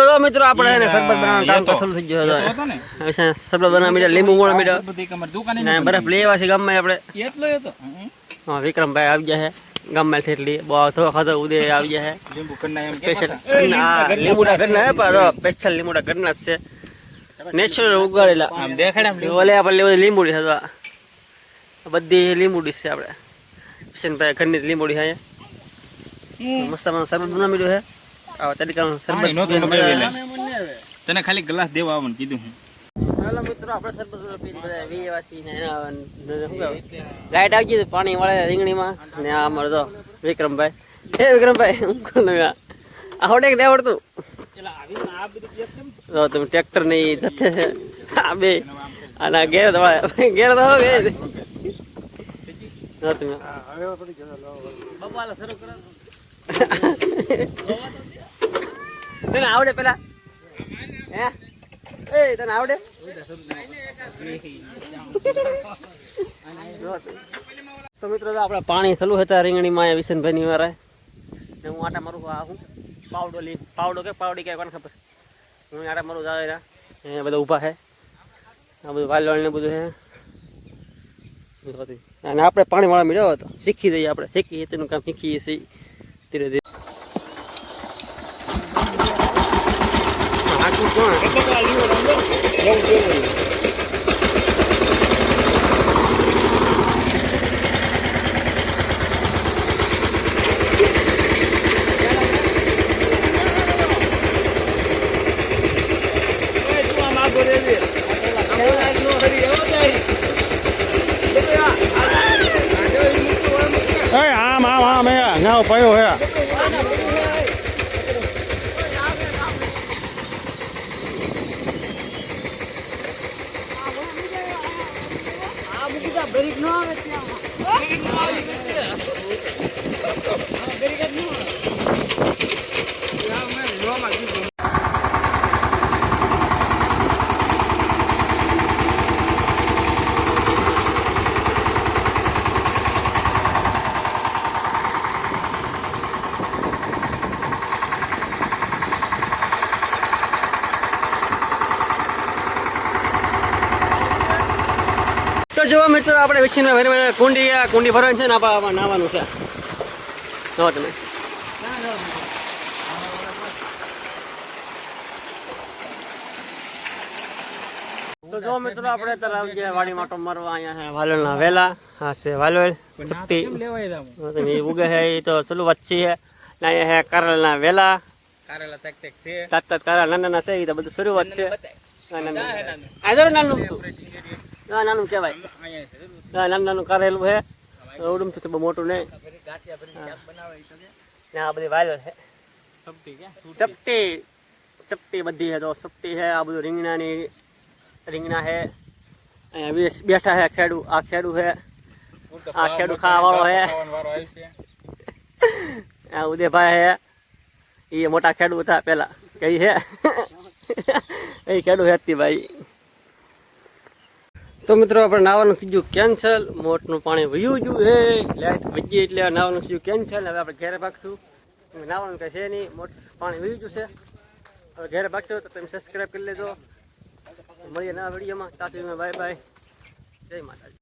તો મિત્રો આપણે એને શરબત બનાવવાનું કામ ચાલુ થઈ ગયો હતો ને. હવે શરબત બનાવવા મીડા, લીંબુ મોળા મીડા, બરફ લેવા છે ગામમાં આપણે. હા, વિક્રમભાઈ આવી ગયા છે ગામમાં થેટલી બહુ થોડો ખાધો ઉદય આવી ગયા છે. લીંબુ લીંબુડા ઘરના હે પણ સ્પેશિયલ લીંબુડા ઘરના જ છે, નેચરલ ઉગાડેલા. ઓલે આપણે લીંબુડી હતા, બધી લીંબુડી છે આપણે. કિશનભાઈ ઘરની લીંબુડી છે અહીંયા. મસ્ત શરબત બનાવી મીડું છે. આવા તરીકાનું શરબત તને ખાલી ગ્લાસ દેવા આવવાનું કીધું હું. હાલો મિત્રો, આપણે શરબત પીને બધા વીવાથી ને લાઈટ આવી ગઈ પાણી વાળે રીંગણીમાં ને. આ અમારો તો વિક્રમભાઈ. હે વિક્રમભાઈ, હું કોણ આવડે કે નહીં આવડતું? તો તમે ટ્રેક્ટર ની જથ્થે છે આ બે અને ઘેર ઘેર તો હવે તમે તને આવડે પેલા? હે એ તને આવડે? તો મિત્રો આપણે પાણી ચાલુ હતા રીંગણીમાં વિશનભાઈ ની વારે. હું આટા મારું હું પાવડો કે પાવડી કે કોને ખબર. હું આટા મારું જાવે એ બધા ઊભા છે. આ બધું વાલોળ ને બધું છે. અને આપણે પાણી વાળા મેળવ્યો હતો, શીખી દઈએ આપણે. શીખીએ તેનું કામ શીખીએ છીએ ધીરે ધીરે. ના પાયો હે તો જો મિત્રો, આપણે વિછીને કુંડી ભરવાની છે ને આપણે નાવાનું છે. જો તમે તો જો મિત્રો, આપણે તલાવ ગયા વાડી માટો મારવા. અહીંયા છે વાલોળના વેલા. હા છે વાલોળ ચપટી ઉગે છે. એ તો ચલું વચ્ચી છે. અહીંયા છે કારેલના વેલા. કારેલા નાના છે. એ તો બધું શરૂઆત છે. નાનું કહેવાય. નાનું કારેલું છે. ઉડુમ તો બહુ મોટું નહીં. આ બધી વાલોળ છે. ચપટી બધી છે. તો ચપટી છે. આ બધું રીંગણા છે. અહીંયા બેઠા છે ખેડૂ. આ ખેડૂ છે. આ ખેડૂ ખાવા વાળો છે. આ ઉદયભાઈ છે. એ મોટા ખેડૂ હતા પેલા. કઈ છે એ ખેડૂ હતી ભાઈ. તો મિત્રો, આપણે નાવાનું કીધું કેન્સલ. મોટનું પાણી વયું ગયું છે. લાઈટ વધી એટલે નાવાનું કીધું કેન્સલ. હવે આપણે ઘેરે ભાગશું. નાવાનું કંઈ છે નહીં. મોટું પાણી વયું ગયું છે. હવે ઘેરે ભાગશો તો તમે સબસ્ક્રાઈબ કરી લેજો. મળીએ નવા વિડીયોમાં. તાથી બાય બાય. જય માતાજી.